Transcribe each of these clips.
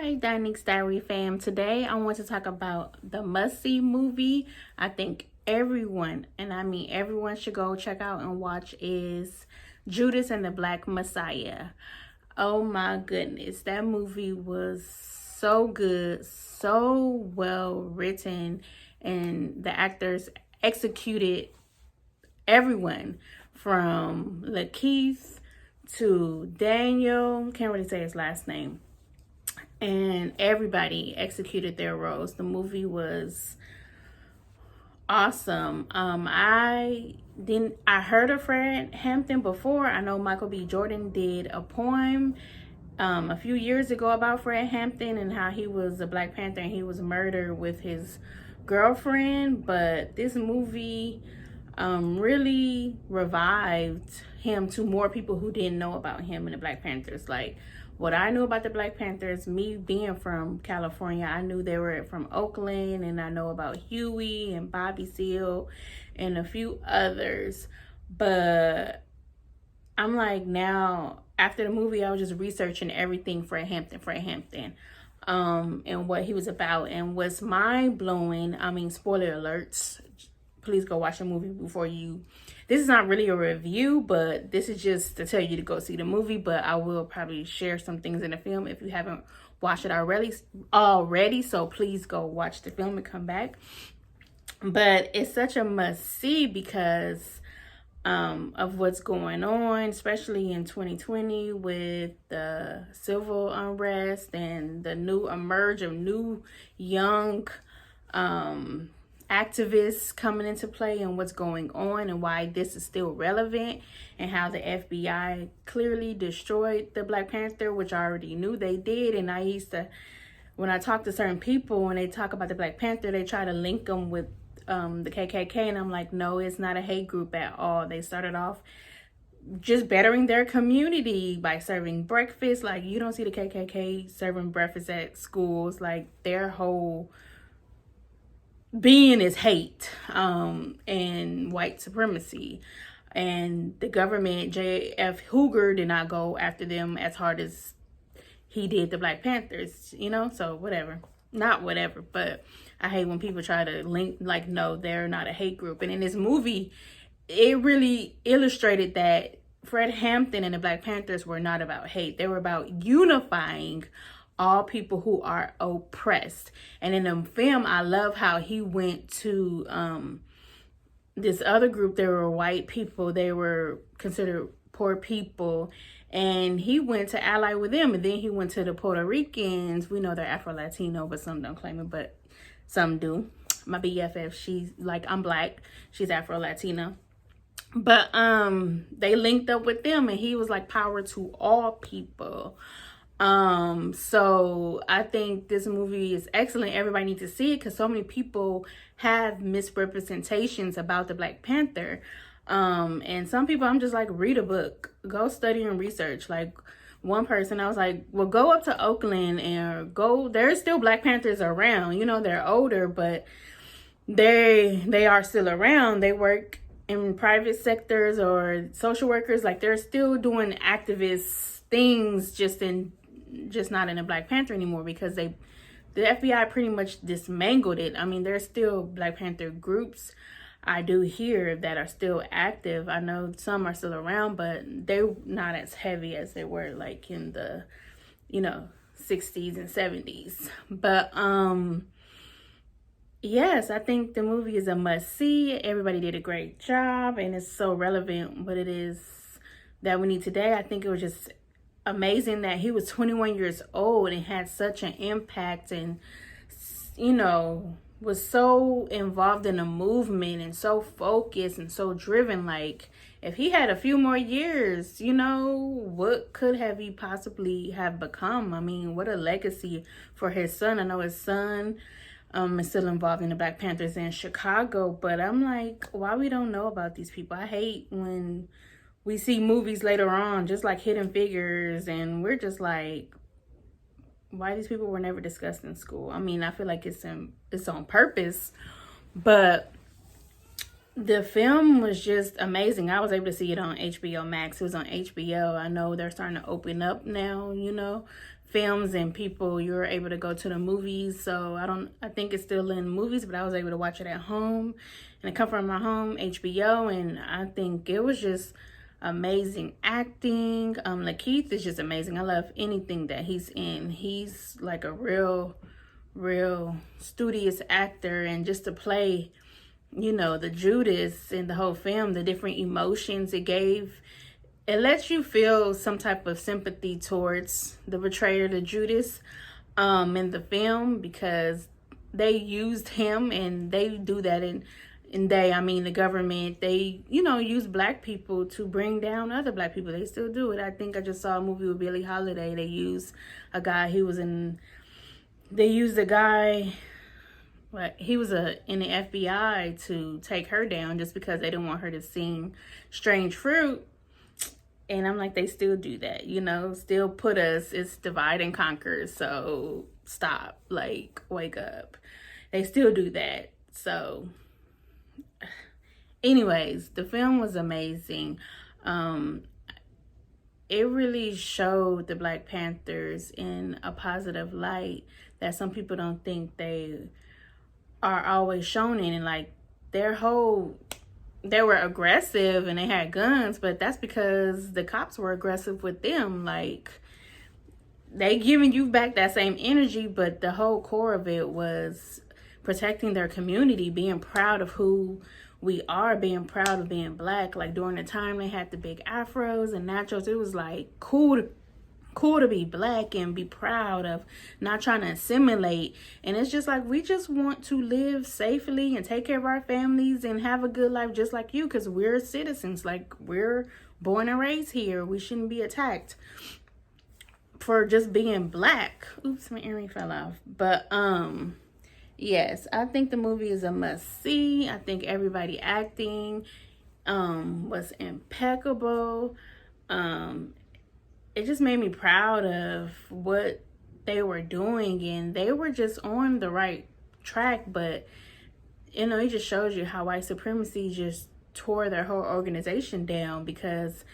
Hi, Dining Diary fam. Today I want to talk about the must-see movie I think everyone, and I mean everyone, should go check out and watch is Judas and the Black Messiah. Oh my goodness, that movie was so good, so well written, and the actors executed everyone from Lakeith to Daniel, can't really say his last name, and everybody executed their roles. The movie was awesome. I heard of Fred Hampton before. I know Michael B. Jordan did a poem a few years ago about Fred Hampton and how he was a Black Panther and he was murdered with his girlfriend. But this movie really revived him to more people who didn't know about him and the Black Panthers. Like, what I knew about the Black Panthers, me being from California, I knew they were from Oakland, and I know about Huey and Bobby Seale and a few others. But I'm like, now after the movie, I was just researching everything Fred Hampton, and what he was about. And what's mind blowing, I mean, spoiler alerts, please go watch the movie before you. This is not really a review, but this is just to tell you to go see the movie. But I will probably share some things in the film if you haven't watched it already. So please go watch the film and come back. But it's such a must see because of what's going on, especially in 2020 with the civil unrest and the new emerge of new young activists coming into play, and what's going on and why this is still relevant, and how the FBI clearly destroyed the Black Panther, which I already knew they did. And when I talk to certain people, when they talk about the Black Panther, they try to link them with the KKK, and I'm like, no, it's not a hate group at all. They started off just bettering their community by serving breakfast. Like, you don't see the KKK serving breakfast at schools. Like, their whole being is hate and white supremacy. And the government, J.F. Hoover, did not go after them as hard as he did the Black Panthers, so whatever. Not whatever, but I hate when people try to link, like, no, they're not a hate group. And in this movie, it really illustrated that Fred Hampton and the Black Panthers were not about hate. They were about unifying all people who are oppressed. And in the film, I love how he went to this other group. They were white people. They were considered poor people. And he went to ally with them. And then he went to the Puerto Ricans. We know they're Afro-Latino, but some don't claim it, but some do. My BFF, she's like, I'm Black. She's Afro-Latina. But they linked up with them, and he was like, power to all people. So I think this movie is excellent. Everybody needs to see it because so many people have misrepresentations about the Black Panther. And some people, I'm just like, read a book, go study and research. Like, one person, I was like, well, go up to Oakland and there's still Black Panthers around. They're older, but they are still around. They work in private sectors or social workers. Like, they're still doing activist things, just not in a Black Panther anymore, because the FBI pretty much dismantled it. I mean, there's still Black Panther groups I do hear that are still active. I know some are still around, but they're not as heavy as they were like in the 60s and 70s. But yes, I think the movie is a must see. Everybody did a great job, and it's so relevant what it is that we need today. I think it was just amazing that he was 21 years old and had such an impact, and was so involved in the movement and so focused and so driven. Like, if he had a few more years, what could have he possibly have become? I mean, what a legacy for his son. I know his son is still involved in the Black Panthers in Chicago, but I'm like, why we don't know about these people? I hate when we see movies later on, just like Hidden Figures, and we're just like, why these people were never discussed in school. I mean, I feel like it's on purpose, but The film was just amazing. I was able to see it on HBO Max. It was on HBO. I know they're starting to open up now, films and people, you're able to go to the movies. So I think it's still in movies, but I was able to watch it at home and it come from my home, HBO, and I think it was just amazing acting. Lakeith is just amazing. I love anything that he's in. He's like a real studious actor, and just to play the Judas in the whole film, the different emotions it lets you feel some type of sympathy towards the betrayer, the Judas, in the film, because they used him, and they do that I mean the government, they use black people to bring down other black people. They still do it. I think I just saw a movie with Billie Holiday. They used a guy, he was in the FBI to take her down just because they didn't want her to sing Strange Fruit. And I'm like, they still do that, still put us, it's divide and conquer. So stop, like, wake up. They still do that. So anyways, the film was amazing. It really showed the Black Panthers in a positive light that some people don't think they are always shown in. And like they were aggressive and they had guns, but that's because the cops were aggressive with them. Like, they giving you back that same energy, but the whole core of it was protecting their community, being proud of who we are, being proud of being Black. Like during the time they had the big afros and nachos, it was like cool to be Black and be proud of not trying to assimilate. And it's just like, we just want to live safely and take care of our families and have a good life just like you, because we're citizens. Like, we're born and raised here. We shouldn't be attacked for just being Black. Oops, my earring fell off. But yes, I think the movie is a must see. I think everybody acting was impeccable. It just made me proud of what they were doing, and they were just on the right track. But it just shows you how white supremacy just tore their whole organization down, because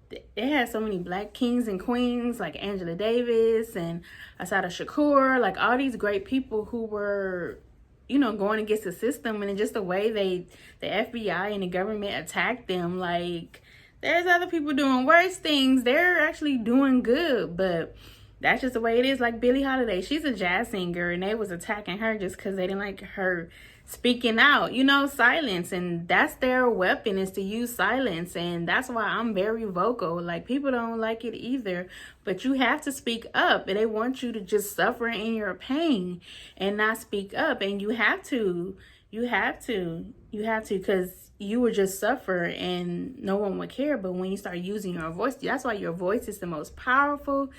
they had so many Black kings and queens like Angela Davis and Assata Shakur, like all these great people who were going against the system. And just the way the FBI and the government attacked them, like, there's other people doing worse things. They're actually doing good, but that's just the way it is. Like Billie Holiday, she's a jazz singer, and they was attacking her just because they didn't like her speaking out, silence. And that's their weapon, is to use silence. And that's why I'm very vocal. Like, people don't like it either, but you have to speak up. And they want you to just suffer in your pain and not speak up. And you have to, because you would just suffer and no one would care. But when you start using your voice, that's why your voice is the most powerful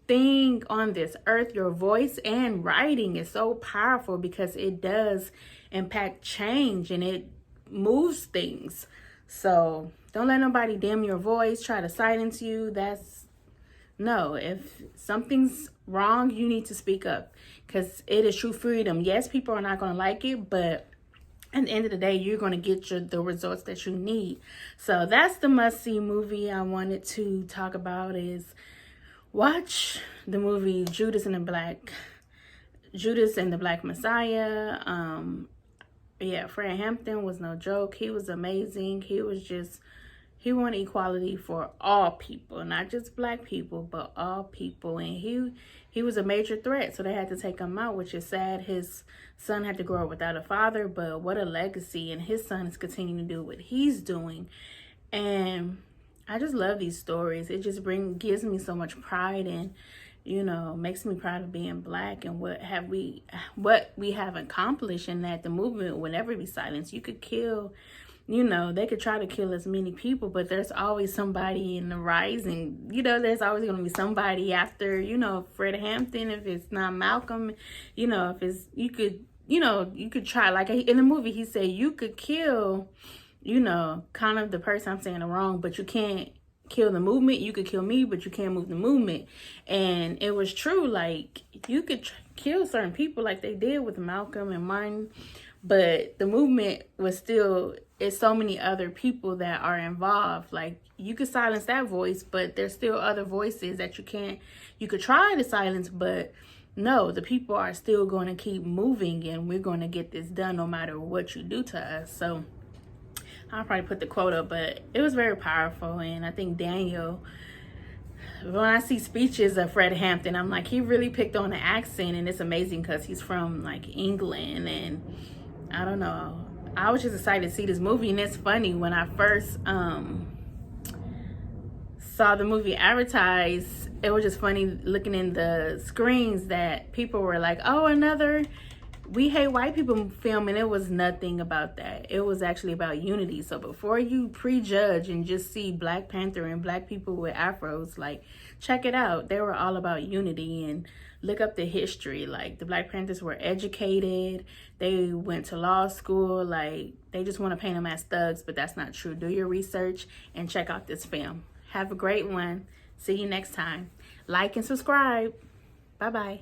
thing on this earth. Your voice and writing is so powerful because it does impact change and it moves things. So don't let nobody dim your voice, try to silence you. No, if something's wrong, you need to speak up, because it is true freedom. Yes, people are not going to like it, but at the end of the day, you're going to get the results that you need. So that's the must-see movie I wanted to talk about, is watch the movie Judas and the Black Messiah. Yeah, Fred Hampton was no joke. He was amazing. He wanted equality for all people, not just Black people, but all people. And he was a major threat, so they had to take him out, which is sad. His son had to grow up without a father, but what a legacy. And his son is continuing to do what he's doing. And I just love these stories. It just gives me so much pride, and makes me proud of being Black and what we have accomplished, and that the movement will never be silenced. You could kill, they could try to kill as many people, but there's always somebody in the rising. There's always going to be somebody after, Fred Hampton. If it's not Malcolm, if it's, you could try, like in the movie, he said you could kill, kind of the person, I'm saying it wrong, but you can't kill the movement. You could kill me, but you can't move the movement. And it was true. Like, you could kill certain people like they did with Malcolm and Martin, But the movement was still, it's so many other people that are involved. Like, you could silence that voice, but there's still other voices that you could try to silence, but no, the people are still going to keep moving, and we're going to get this done no matter what you do to us. So I'll probably put the quote up, but it was very powerful. And I think Daniel, when I see speeches of Fred Hampton, I'm like, he really picked on the accent, and it's amazing because he's from like England, and I don't know. I was just excited to see this movie, and it's funny, when I first saw the movie advertised, it was just funny looking in the screens that people were like, oh, another We Hate White People film, and it was nothing about that. It was actually about unity. So before you prejudge and just see Black Panther and black people with afros, like, check it out. They were all about unity, and look up the history. Like, the Black Panthers were educated. They went to law school. Like, they just want to paint them as thugs, but that's not true. Do your research and check out this film. Have a great one. See you next time. Like and subscribe. Bye-bye.